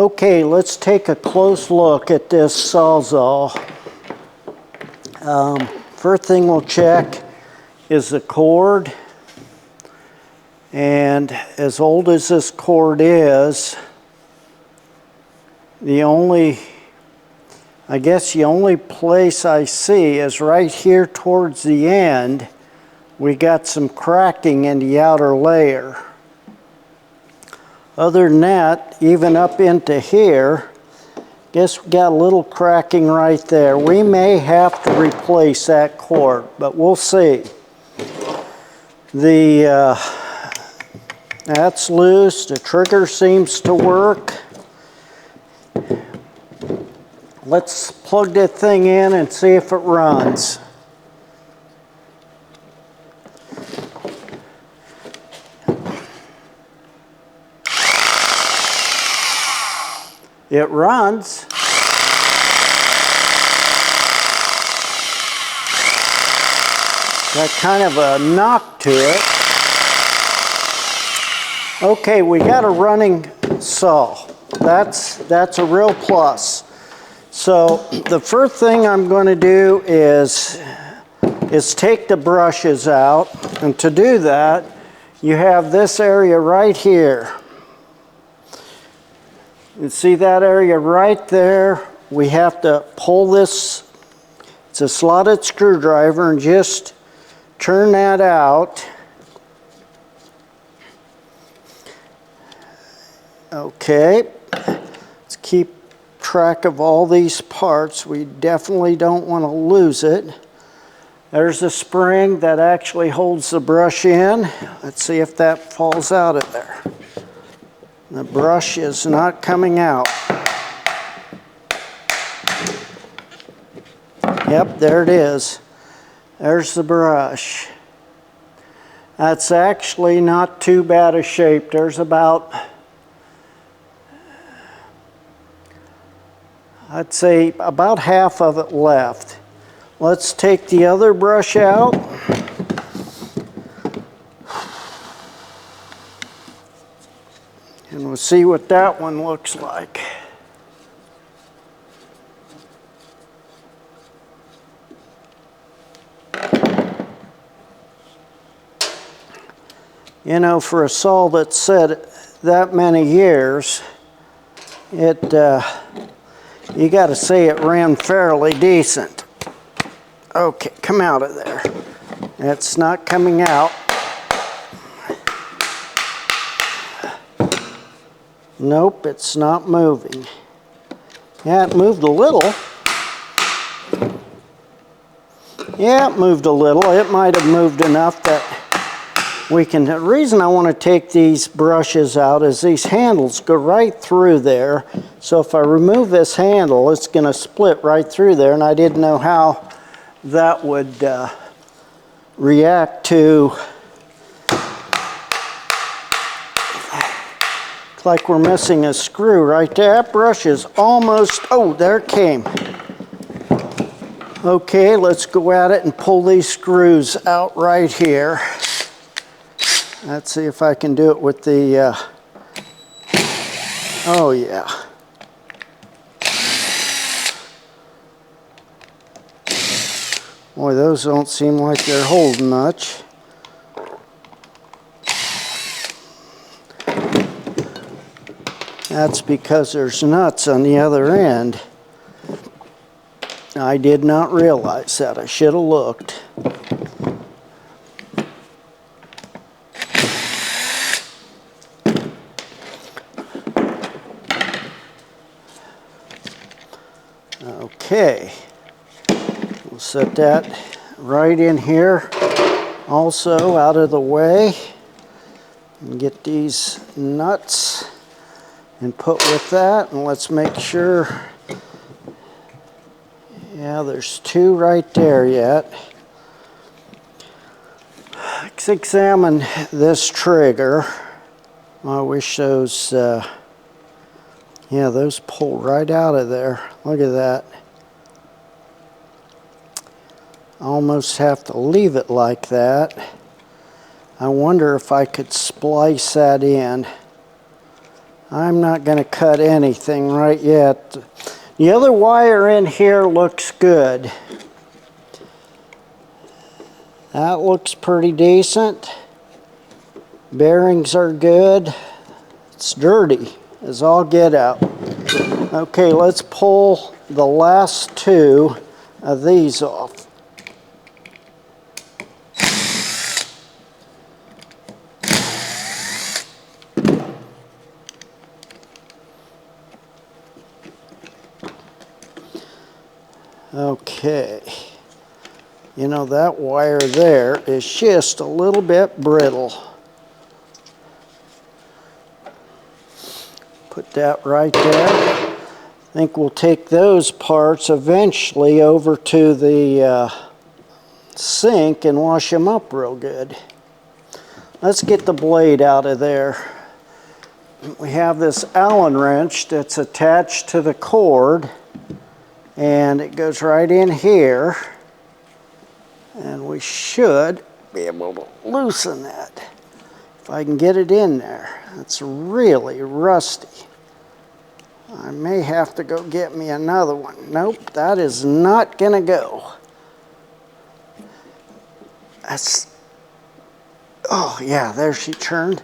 Okay, let's take a close look at this Sawzall. First thing we'll check is the cord. And as old as this cord is, the only place I see is right here towards the end. We got some cracking in the outer layer. Other than that, even up into here, guess we got a little cracking right there. We may have to replace that cord, but we'll see. That's loose. The trigger seems to work. Let's plug that thing in and see if it runs. It runs. Got kind of a knock to it. Okay, we got a running saw. That's a real plus. So the first thing I'm going to do is take the brushes out. And to do that, you have this area right here. You see that area right there? We have to pull this, it's a slotted screwdriver, and just turn that out. Okay, let's keep track of all these parts. We definitely don't want to lose it. There's a spring that actually holds the brush in. Let's see if that falls out of there. The brush is not coming out. Yep, there it is. There's the brush. That's actually not too bad a shape. There's about, I'd say about half of it left. Let's take the other brush out. And we'll see what that one looks like. You know, for a saw that's set that many years, you got to say it ran fairly decent. Okay, come out of there. It's not coming out. Nope, it's not moving. Yeah, it moved a little. Yeah, it moved a little. It might have moved enough that we can. The reason I want to take these brushes out is these handles go right through there. So if I remove this handle, it's going to split right through there, and I didn't know how that would react to. Looks like we're missing a screw right there. That brush is almost, oh, there it came. Okay, let's go at it and pull these screws out right here. Let's see if I can do it with the, oh yeah. Boy, those don't seem like they're holding much. That's because there's nuts on the other end. I did not realize that. I should have looked. Okay, we'll set that right in here, also out of the way, and get these nuts and put with that, and let's make sure. Yeah, there's two right there yet. Let's examine this trigger. I wish those, yeah, those pull right out of there. Look at that. I almost have to leave it like that. I wonder if I could splice that in. I'm not going to cut anything right yet. The other wire in here looks good. That looks pretty decent. Bearings are good. It's dirty as all get out. Okay, let's pull the last two of these off. Okay, you know, that wire there is just a little bit brittle. Put that right there. I think we'll take those parts eventually over to the sink and wash them up real good. Let's get the blade out of there. We have this Allen wrench that's attached to the cord, and it goes right in here, and we should be able to loosen that if I can get it in there. It's really rusty. I may have to go get me another one. Nope, that is not gonna go. That's, oh yeah, there she turned.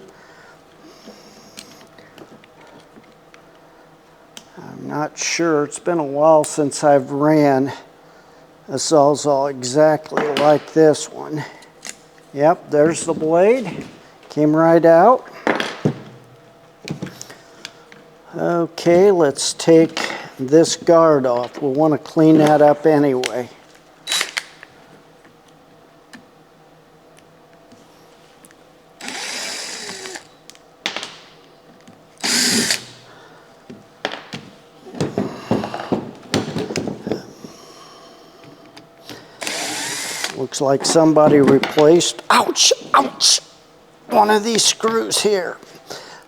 I'm not sure, it's been a while since I've ran a Sawzall exactly like this one. Yep, there's the blade, came right out. Okay, let's take this guard off. We'll want to clean that up anyway. Looks like somebody replaced, ouch, ouch, one of these screws here.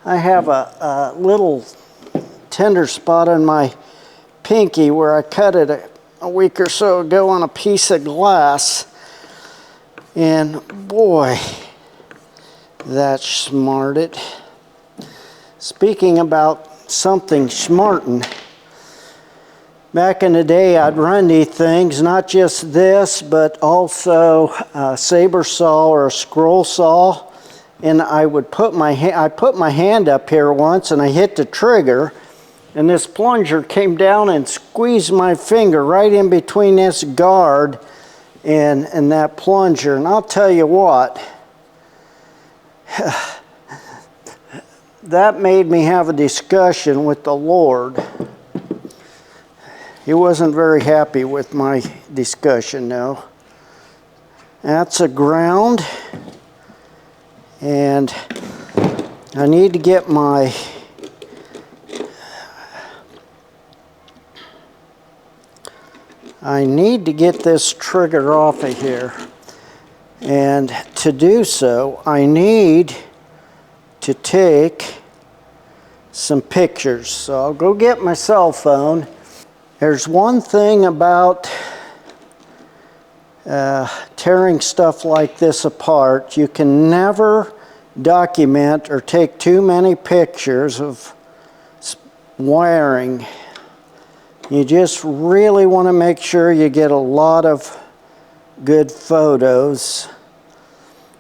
I have a little tender spot on my pinky where I cut it a week or so ago on a piece of glass. And boy, that smarted. Speaking about something smarting, back in the day, I'd run these things, not just this, but also a saber saw or a scroll saw. And I would put my hand up here once, and I hit the trigger, and this plunger came down and squeezed my finger right in between this guard and that plunger. And I'll tell you what, that made me have a discussion with the Lord. He wasn't very happy with my discussion, no. That's a ground, and I need to get my this trigger off of here, and to do so I need to take some pictures. So I'll go get my cell phone. There's one thing about tearing stuff like this apart. You can never document or take too many pictures of wiring. You just really want to make sure you get a lot of good photos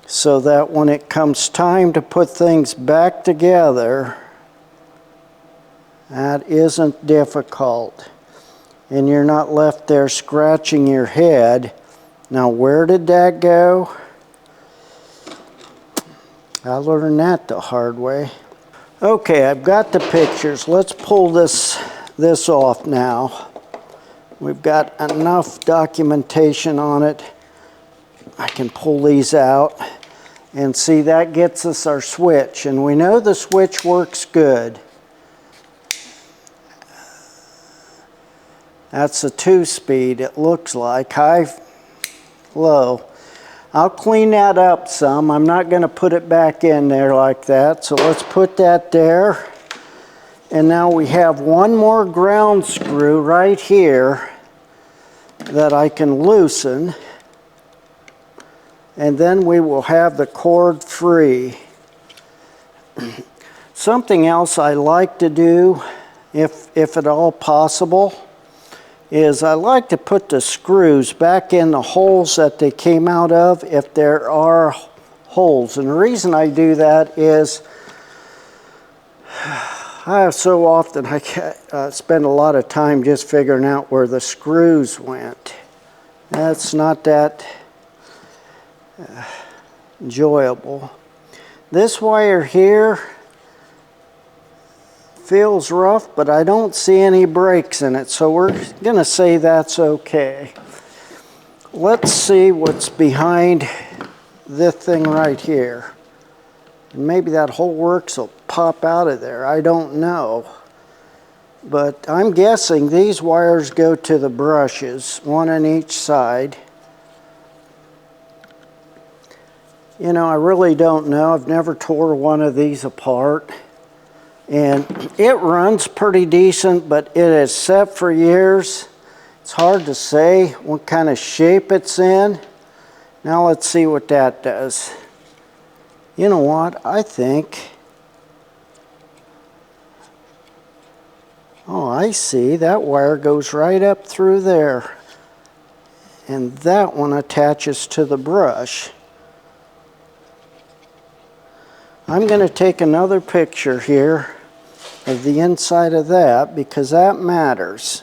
so that when it comes time to put things back together, that isn't difficult. And you're not left there scratching your head. Now, where did that go? I learned that the hard way. Okay, I've got the pictures. Let's pull this off now. We've got enough documentation on it. I can pull these out and see that gets us our switch. And we know the switch works good. That's a 2-speed, it looks like, high, low. I'll clean that up some. I'm not going to put it back in there like that. So let's put that there. And now we have one more ground screw right here that I can loosen. And then we will have the cord free. So Something else I like to do, if at all possible, is I like to put the screws back in the holes that they came out of if there are holes. And the reason I do that is so often I spend a lot of time just figuring out where the screws went. That's not that enjoyable. This wire here feels rough, but I don't see any breaks in it, so we're gonna say that's okay. Let's see what's behind this thing right here. And maybe that whole works will pop out of there, I don't know. But I'm guessing these wires go to the brushes, one on each side. You know, I really don't know. I've never tore one of these apart. And it runs pretty decent, but it has set for years. It's hard to say what kind of shape it's in. Now let's see what that does. You know what? I think, oh, I see. That wire goes right up through there. And that one attaches to the brush. I'm going to take another picture here of the inside of that because that matters.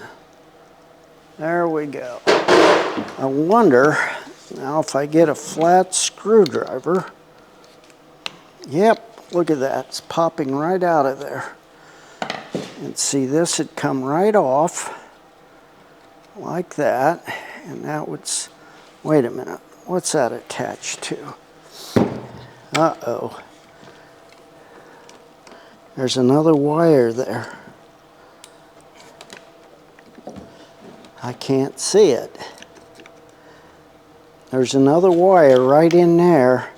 There we go. I wonder now if I get a flat screwdriver. Yep, look at that. It's popping right out of there. And see, this would come right off like that. And that would, wait a minute, what's that attached to? Uh-oh. There's another wire there. I can't see it. There's another wire right in there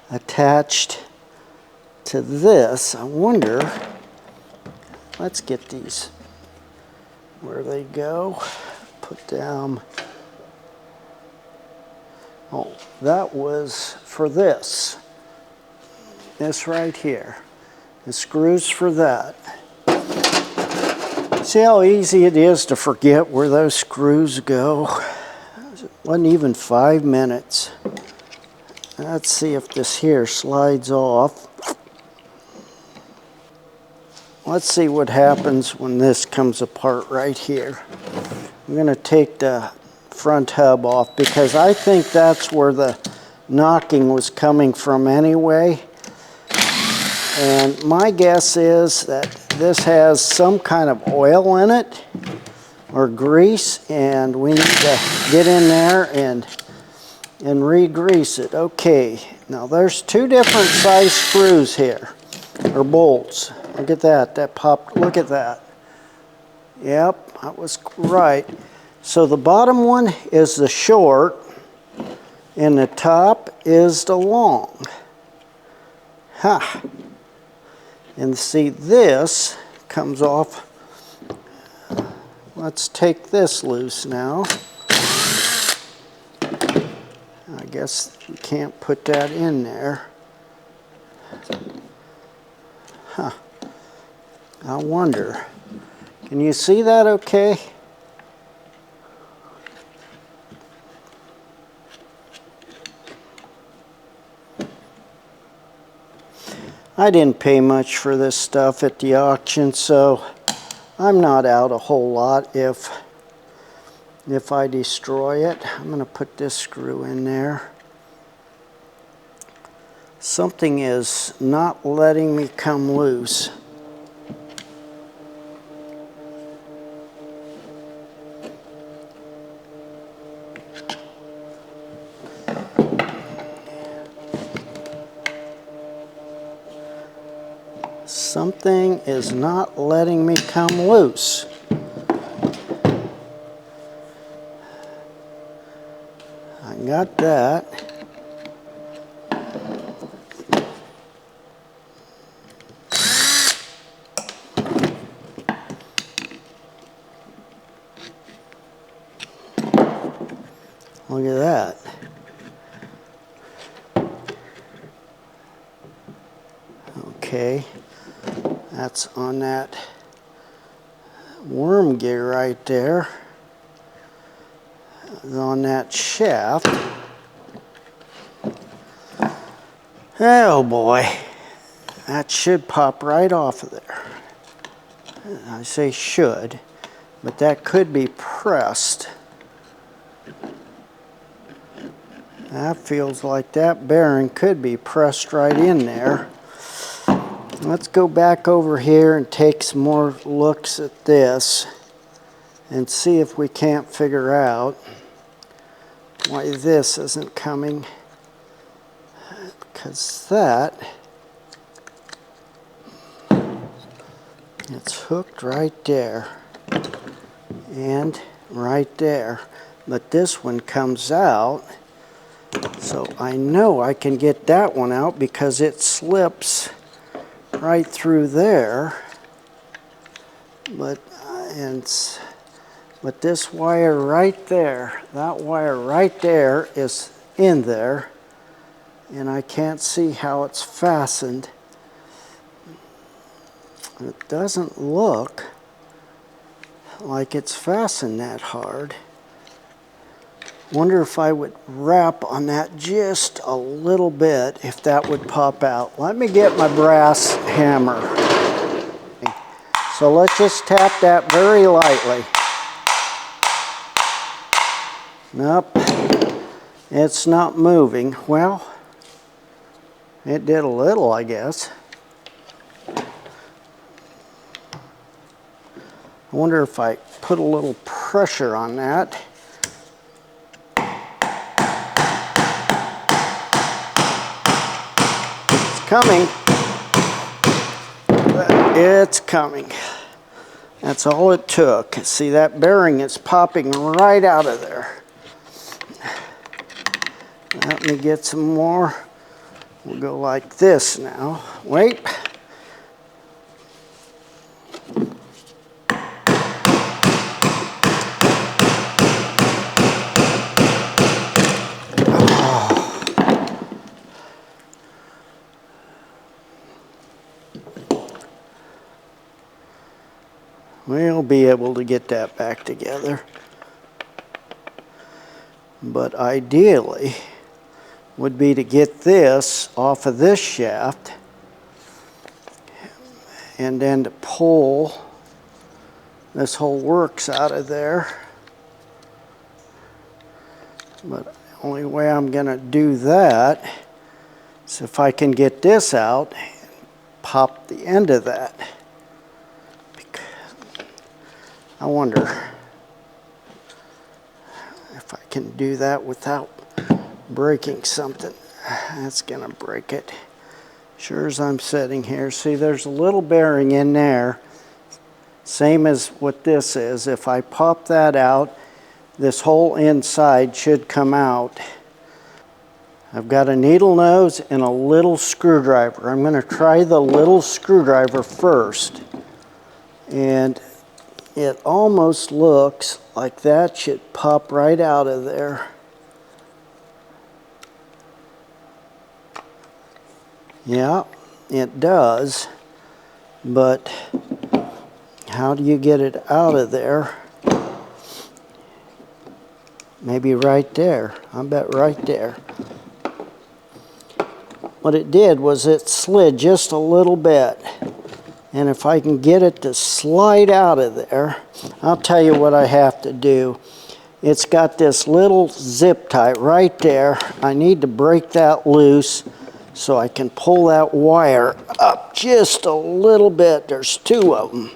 attached to this. I wonder, let's get these where they go. Put down, oh, that was for this. This right here. The screws for that. See how easy it is to forget where those screws go? It wasn't even 5 minutes. Let's see if this here slides off. Let's see what happens when this comes apart right here. I'm going to take the front hub off because I think that's where the knocking was coming from anyway. And my guess is that this has some kind of oil in it or grease, and we need to get in there and re-grease it. Okay, now there's two different size screws here, or bolts. Look at that, that popped, look at that. Yep, that was right. So the bottom one is the short, and the top is the long. Ha! And see, this comes off. Let's take this loose now. I guess we can't put that in there. Huh. I wonder. Can you see that okay? I didn't pay much for this stuff at the auction, so I'm not out a whole lot if I destroy it. I'm going to put this screw in there. Something is not letting me come loose. Something is not letting me come loose. I got that. Look at that. Okay. That's on that worm gear right there. On that shaft. Oh boy, that should pop right off of there. I say should, but that could be pressed. That feels like that bearing could be pressed right in there. Let's go back over here and take some more looks at this and see if we can't figure out why this isn't coming. Because that, it's hooked right there and right there. But this one comes out, so I know I can get that one out because it slips right through there. But this wire right there, that wire right there is in there, and I can't see how it's fastened. It doesn't look like it's fastened that hard. Wonder if I would wrap on that just a little bit, if that would pop out. Let me get my brass hammer. So let's just tap that very lightly. Nope, it's not moving. Well, it did a little, I guess. I wonder if I put a little pressure on that. Coming. It's coming. That's all it took. See, that bearing is popping right out of there. Let me get some more. We'll go like this now. Wait. We'll be able to get that back together. But ideally would be to get this off of this shaft and then to pull this whole works out of there. But the only way I'm going to do that is if I can get this out and pop the end of that. I wonder if I can do that without breaking something. That's gonna break it. Sure as I'm sitting here. See, there's a little bearing in there, same as what this is. If I pop that out, this whole inside should come out. I've got a needle nose and a little screwdriver. I'm gonna try the little screwdriver first. And it almost looks like that should pop right out of there. Yeah, it does. But how do you get it out of there? Maybe right there. I bet right there. What it did was it slid just a little bit. And if I can get it to slide out of there, I'll tell you what I have to do. It's got this little zip tie right there. I need to break that loose so I can pull that wire up just a little bit. There's two of them.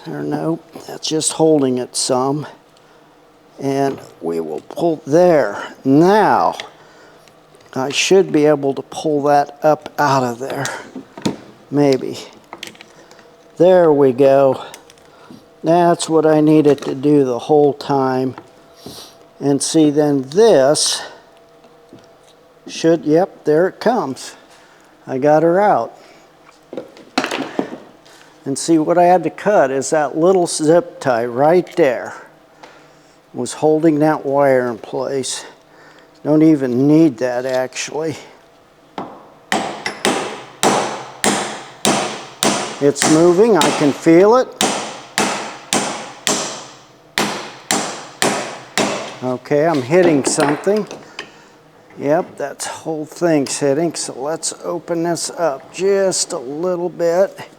There, no, that's just holding it some. And we will pull there. Now, I should be able to pull that up out of there. Maybe. There we go. That's what I needed to do the whole time. And see, then this should, yep, there it comes. I got her out. And see, what I had to cut is that little zip tie right there. Was holding that wire in place. Don't even need that, actually. It's moving, I can feel it. Okay, I'm hitting something. Yep, that whole thing's hitting. So let's open this up just a little bit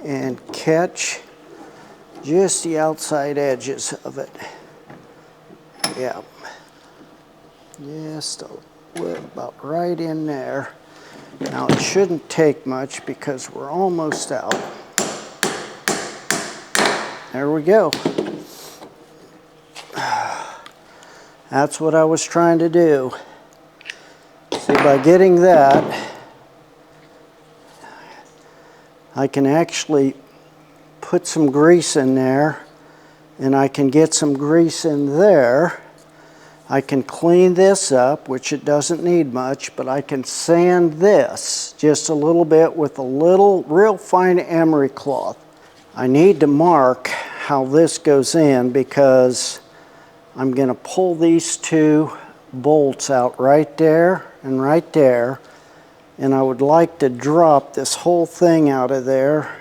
and catch just the outside edges of it. Yep. Just a little, about right in there. Now it shouldn't take much because we're almost out. There we go. That's what I was trying to do. See, by getting that, I can actually put some grease in there, and I can get some grease in there. I can clean this up, which it doesn't need much, but I can sand this just a little bit with a little real fine emery cloth. I need to mark how this goes in because I'm going to pull these two bolts out right there and right there, and I would like to drop this whole thing out of there.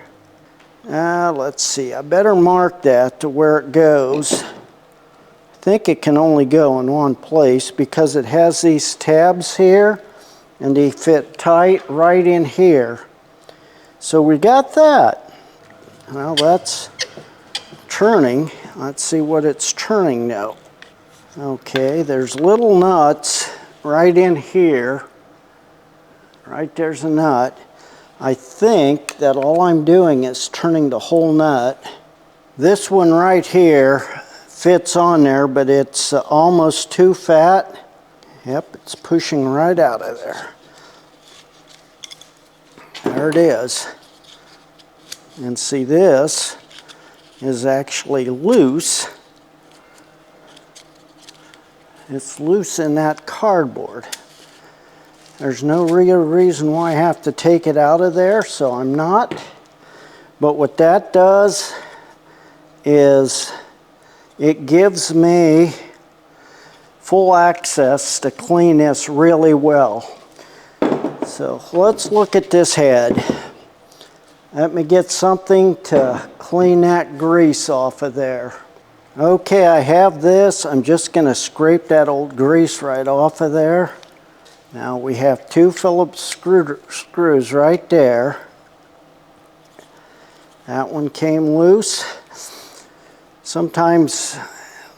Let's see, I better mark that to where it goes. I think it can only go in one place because it has these tabs here and they fit tight right in here. So we got that. Well, that's turning. Let's see what it's turning now. Okay, there's little nuts right in here. Right there's a nut. I think that all I'm doing is turning the whole nut. This one right here fits on there, but it's almost too fat. Yep, it's pushing right out of there. There it is. And see, this is actually loose. It's loose in that cardboard. There's no real reason why I have to take it out of there, so I'm not. But what that does is it gives me full access to clean this really well. So let's look at this head. Let me get something to clean that grease off of there. Okay, I have this. I'm just going to scrape that old grease right off of there. Now we have two Phillips screws right there. That one came loose. Sometimes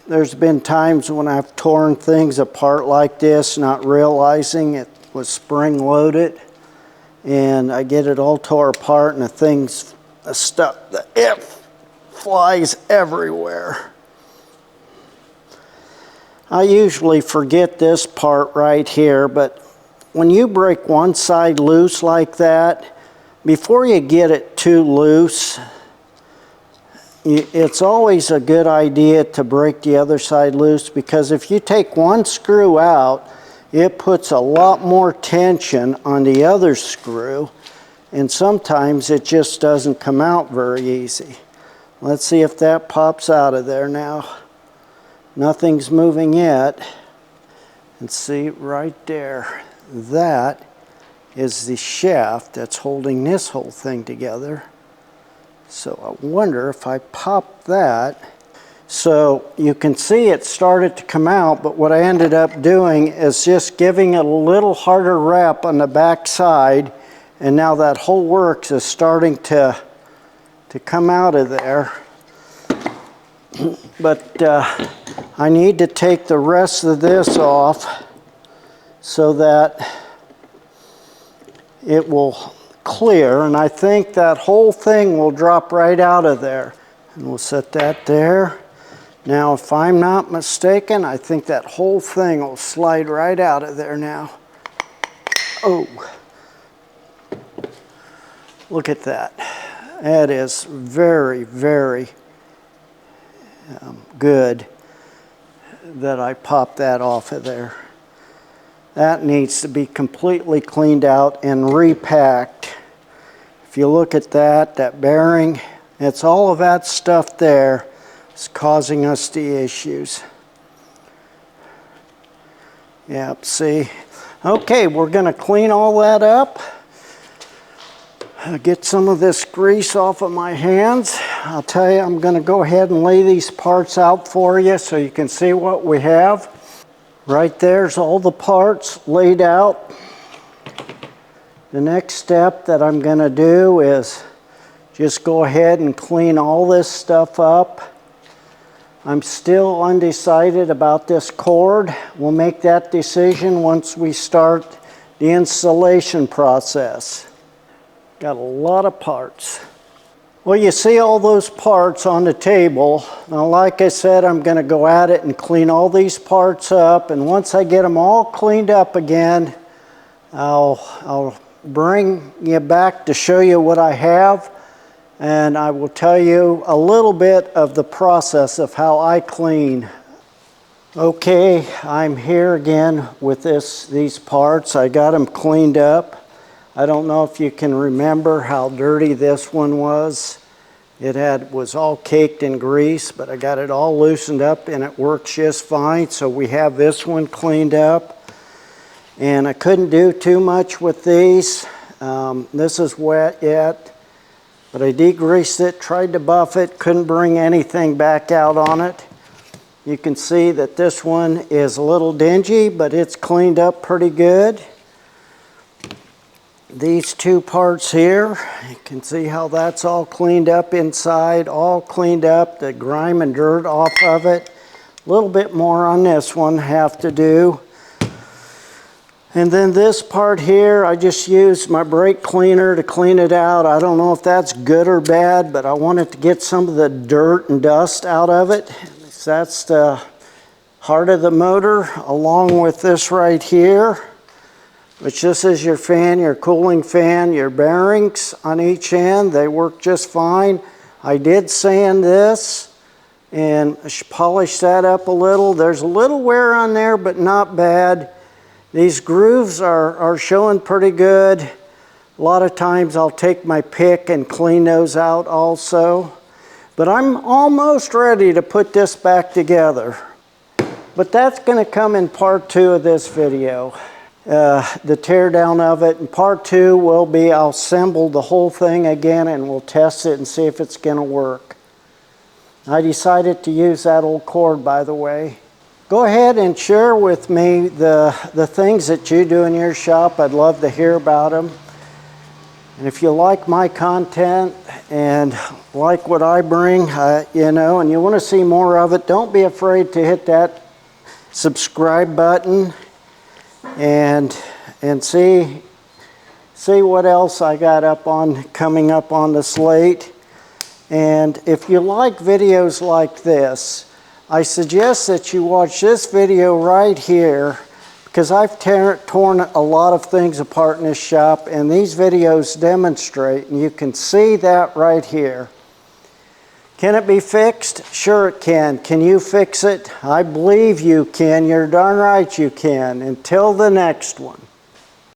there's been times when I've torn things apart like this, not realizing it was spring-loaded, and I get it all tore apart and the thing's stuck. It flies everywhere. I usually forget this part right here, but when you break one side loose like that, before you get it too loose, it's always a good idea to break the other side loose, because if you take one screw out, it puts a lot more tension on the other screw, and sometimes it just doesn't come out very easy. Let's see if that pops out of there now. Nothing's moving yet. And see right there, that is the shaft that's holding this whole thing together. So I wonder if I pop that. So you can see it started to come out, but what I ended up doing is just giving it a little harder wrap on the back side, and now that whole works is starting to come out of there. But I need to take the rest of this off so that it will clear, and I think that whole thing will drop right out of there. And we'll set that there. Now, if I'm not mistaken, I think that whole thing will slide right out of there now. Oh, look at that. That is very, very good that I popped that off of there. That needs to be completely cleaned out and repacked. If you look at that bearing, it's all of that stuff there is causing us the issues. Yep, see? Okay, we're going to clean all that up. Get some of this grease off of my hands. I'll tell you, I'm going to go ahead and lay these parts out for you so you can see what we have. Right there's all the parts laid out. The next step that I'm going to do is just go ahead and clean all this stuff up. I'm still undecided about this cord. We'll make that decision once we start the installation process. Got a lot of parts. Well, you see all those parts on the table. Now, like I said, I'm going to go at it and clean all these parts up. And once I get them all cleaned up again, I'll bring you back to show you what I have. And I will tell you a little bit of the process of how I clean. Okay, I'm here again with these parts. I got them cleaned up. I don't know if you can remember how dirty this one was. It was all caked in grease, but I got it all loosened up and it works just fine. So we have this one cleaned up. And I couldn't do too much with these. This is wet yet, but I degreased it, tried to buff it, couldn't bring anything back out on it. You can see that this one is a little dingy, but it's cleaned up pretty good. These two parts here, you can see how that's all cleaned up inside, all cleaned up, the grime and dirt off of it. A little bit more on this one have to do. And then this part here, I just used my brake cleaner to clean it out. I don't know if that's good or bad, but I wanted to get some of the dirt and dust out of it. That's the heart of the motor, along with this right here, which this is your fan, your cooling fan, your bearings on each end. They work just fine. I did sand this and polish that up a little. There's a little wear on there, but not bad. These grooves are showing pretty good. A lot of times I'll take my pick and clean those out also. But I'm almost ready to put this back together. But that's going to come in part 2 of this video. The tear down of it. And part 2 will be I'll assemble the whole thing again and we'll test it and see if it's going to work. I decided to use that old cord, by the way. Go ahead and share with me the things that you do in your shop. I'd love to hear about them. And if you like my content and like what I bring, you know, and you want to see more of it, don't be afraid to hit that subscribe button and see what else I got coming up on the slate. And if you like videos like this, I suggest that you watch this video right here, because I've torn a lot of things apart in this shop, and these videos demonstrate, and you can see that right here. Can it be fixed? Sure it can. Can you fix it? I believe you can. You're darn right you can. Until the next one.